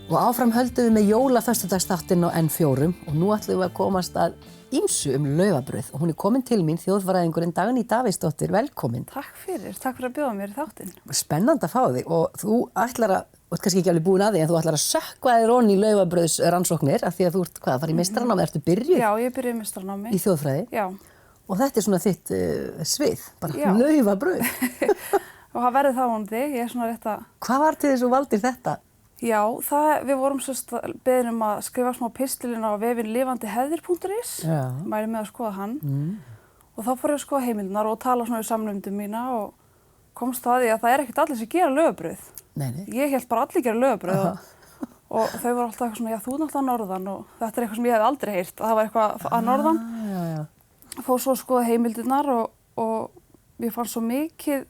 Og áfram höldum við með jólaföstudagsþáttinn á N4 og nú ætlum við að komast að ýmsu laufabrauð og hún komin til mín, þjóðfræðingurinn Dagný Davíðsdóttir, velkomin. Takk fyrir að bjóða mér í þáttinn. Spennandi að fá þig og þú ætlar að, þú ert kannski ekki alveg búin að því, en þú ætlar að sökkva þér onni í laufabrauðsrannsóknir af því að þú ert að fara í meistaranámi, ertu byrjuð? Já, ég byrjuð í meistaranámi. Í þjóðfræði? Já. Og þetta svona þitt svið, bara laufabrauð. Og það verði það vonandi, ég svona rétt að... Hvað var til þess að þú valdir þetta? Já, við vorum beðin að skrifa smá pistilinn á vefinn lifandihefðir.is, mæli með að skoða hann. Og þá fór ég að skoða heimildirnar og tala svona við samnefndum mína og komst að því að það ekkert allir sem gera laufabrauð. Nei. Ég hélt bara allir gera laufabrauð og þau voru alltaf eitthvað svona, já, þú ert náttúrulega norðan og þetta eitthvað sem ég hef aldrei heyrt, að það var eitthvað að norðan. Fór svo að skoða heimildirnar og ég fann svo mikið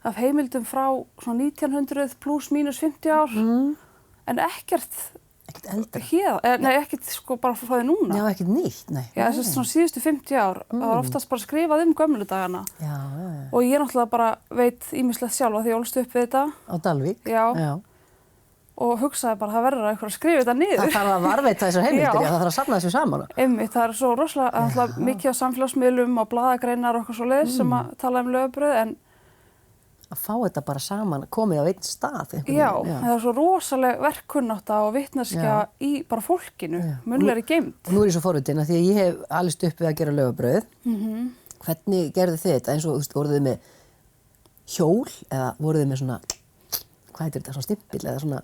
af heimildum frá svona 1900 pluss mínus 50 ár, en ekkert eldra. Nei, ekkert sko bara frá því núna. Já, ekkert nýtt, nei. Já, þess að svona síðustu 50 ár, það var oftast bara skrifað gömlu dagana. Já. Og ég náttúrulega bara veit ýmislegt sjálfa því ég ólst upp við þetta. Á Dalvík? Já. Og hugsaði bara, það verður að skrifa þetta niður. Það þarf að varðveita þessar heimildir, það þarf að safna þessu saman. Einmitt, það svo rosalega mikið á samfélagsmiðlum og blaðagreinar og eitthvað svoleiðis sem að tala laufabrauð, en að fá þetta bara saman, komið á einn stað. Já, það svo rosaleg verkkunnátta og vitneskja í bara fólkinu, munnlegri geymd. Og nú ég svo forvitin að því að ég hef alist upp við að gera laufabrauð. Hvernig gerðu þið þetta? Eins og, voruð þið með hjól eða voruð þið með svona, hvað heitir þetta, svona stimpil eða svona?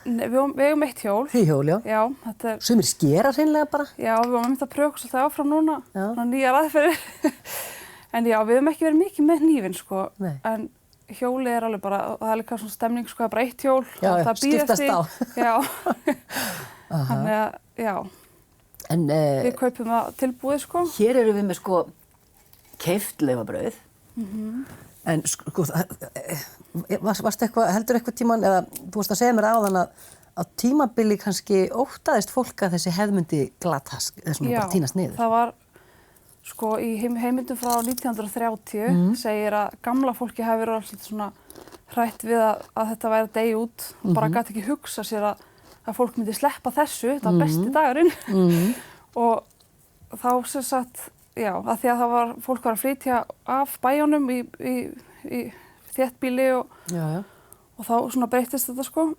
Nei, við eigum eitt hjól. Hjól, já. Já, þetta Sumir skera hreinlega bara. Já, við varum að pröfa okkur svolítið áfram núna, svona nýjar aðferðir. En já, við höfum ekki verið mikið með hnífinn, sko. Nei. En hjólið alveg bara, það líka svona stemning, sko, það bara eitt hjól. Já, skiptast á. Já. Þannig að, já. En við kaupum það tilbúið, sko. Hér erum við með, sko, keypt laufabrauð. En, sko, varstu heldur eitthvað tíman, eða þú varst að segja mér áðan að tímabili kannski óttaðist fólk að þessi hefðmundi glatast, eða svona bara tínast niður. Já, það var, sko, í heimildum frá 1930 segir að gamla fólki hafi verið alltaf svona hrætt við að þetta væri að deyja út og bara gat ekki hugsa sér að fólk myndi sleppa þessu, þetta var besti dagurinn. Og þá sem sagt, já, að því að fólk var að flytja af bæjunum í þéttbýli og þá svona breyttist þetta, sko.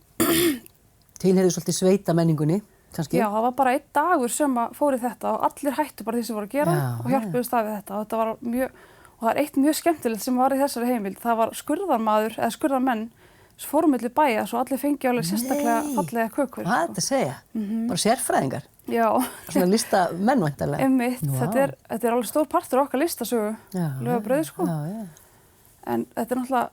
Tilheyrði svolítið sveita menningunni, kannski? Já, það var bara einn dagur sem fór í þetta og allir hættu bara því sem voru að gera og hjálpuðust af við þetta. Og þetta var og það eitt mjög skemmtilegt sem var í þessari heimild. Það var skurðarmaður eða skurðarmenn sem fóru milli bæja svo allir fengi alveg sérstaklega fallega kökur. Hvað er þetta að segja? Bara sérfræðingar? Já. Svona listamenn væntanlega? Einmitt, þetta er alveg stór partur af okkar listasögu, laufabrauð, sko. En þetta er náttúrulega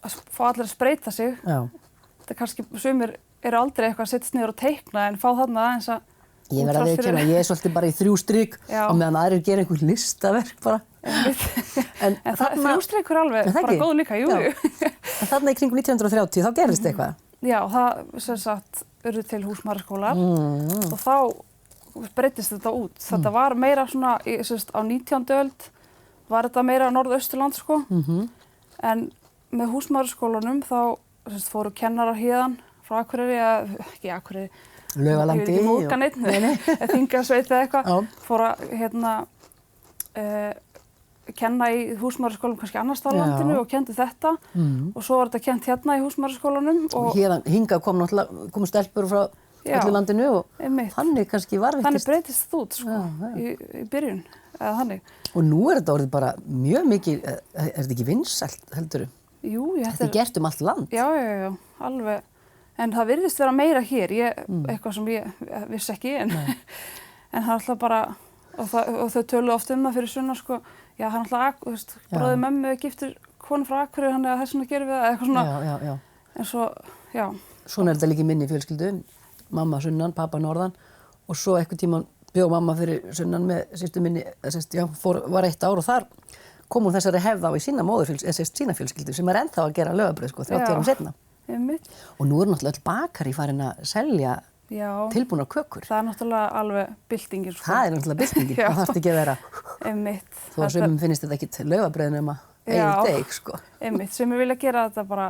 að fá allir að spreyta sig. Þetta er kannski, sumir eru aldrei eitthvað að setjast niður og teikna en fá þarna aðeins að... Ég verð að viðurkenna, ég svolítið bara í 3 strik og meðan aðrir gera einhver listaverk bara. En 3 strikur alveg bara góð líka, jú. En þarna í kringum 1930 þá gerist eitthvað? Já, það sem sagt urðu til húsmæðraskólar og þá breyttist þetta út. Þetta var meira svona, á 19. öld var þetta meira Norðausturland, sko. En með húsmæðraskólanum þá fóru kennarar héðan frá Akureyri, ekki Akureyri, Laugalandi. Ég veit ekki múka neitt, Þingasveit eða eitthvað, fór að kenna í húsmæðraskólanum kannski annars staðar á landinu og kendi þetta og svo var þetta kent hérna í húsmæðraskólanum. Og hingað komu stelpur frá öllu landinu og þannig kannski varðveittist. Þannig breytist þetta út, sko, í byrjun, eða þannig. Og nú er þetta orðið bara mjög mikið, er þetta ekki vinsælt, heldurðu? Jú, þetta er gert allt land. Já, alveg. En það virðist vera meira hér, eitthvað sem ég vissi ekki, en það er alltaf bara, og þau töluðu oft það fyrir sunna, sko, já, hann alltaf, bróðir mömmu giftur konu frá Akureyri, hann þess vegna gerum við það, eitthvað svona. Já. En svo, já. Svona er þetta líka í minni fjölskyldu, mamma sunnan, pappa norðan, og svo eitthvað tíma bjó mamma fyrir sunnan með systur minni, var 1 ár og þar kom hún þessari hefð á í sína fjölskyldu sem er ennþá að gera laufabrauð, sko, 30 árum seinna. Og nú er náttúrulega öll bakari farin að selja tilbúnar kökur. Það er náttúrulega alveg byltingin, sko. Það er náttúrulega byltingin, það þarf ekki að vera. Þó að sumum finnst þetta ekkit laufabrauð nema eigið deg, sko. Sumir vilja gera þetta bara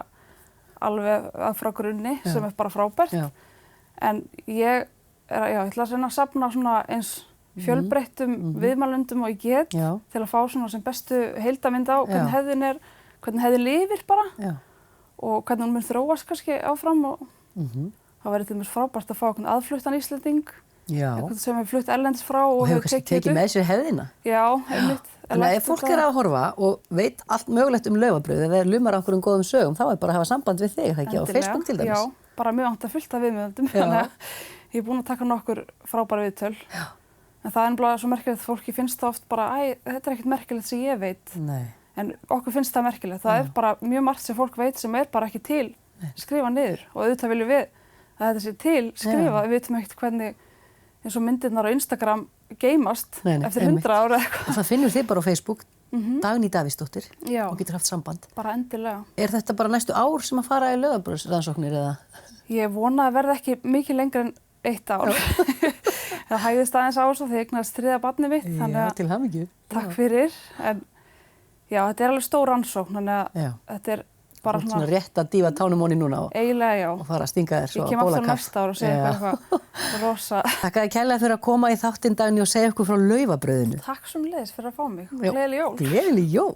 alveg frá grunni, sem er bara frábært. En ég ætla að reyna að safna svona eins fjölbreyttum viðmælendum og ég get Já. til að fá svona sem bestu heildarmynd á hvernig hefðin hvernig hefðin lifir bara Já. og hvernig hún mun þróast kannski áfram og það væri til dæmis frábært að fá einhvern aðfluttan Íslending, Já. einhvern sem hefur flutt erlendis frá og hefur kannski tekið með sér hefðina. Já, einmitt. Þannig að ef fólk að horfa og veit allt mögulegt Laufabrauð, ef það lumar á einhverjum góðum sögum, þá bara að hafa samband við þig, það ekki á Facebook til dæmis. Já, bara mjög vant að fullta viðmælandum, þannig að ég er búin að taka nokkur frábæra viðtöl. Já. En það er ennblega svo merkilegt að fólki finnst það oft bara, þetta er ekkert merkilegt sem ég veit. Nei. En okkur finnst það merkilegt. Það er bara mjög margt sem fólk veit sem er bara ekki til skrifa niður. Og auðvitað viljum við að þetta sé til skrifa. Við veitum ekkert hvernig eins og myndirnar á Instagram geymast eftir 100 ára eitthvað. Og það finnur þið bara á Facebook, Dagný Davíðsdóttir, og getur haft samband. Bara endilega. Er þetta bara næstu ár sem að fara í Laufabrauðsrannsóknir eða? Ég vona að verða ekki mikið lengur en 1 ár. Það hægðist aðeins á þessu þegar ég eignaðist 3. barnið mitt. Já, til hamingju. Takk fyrir. En já, þetta er alveg stór rannsókn, þannig að þetta er bara svona rétt að dýfa tánum honni núna og fara að stinga þér svo á bólakaf. Ég kem aftur næsta ár og segja eitthvað rosa. Takk að kærlega fyrir að koma í þáttinn, Dagný, og segja okkur frá Laufabrauðinu. Takk sömuleiðis fyrir að fá mig. Gleðileg jól. Gleðileg jól.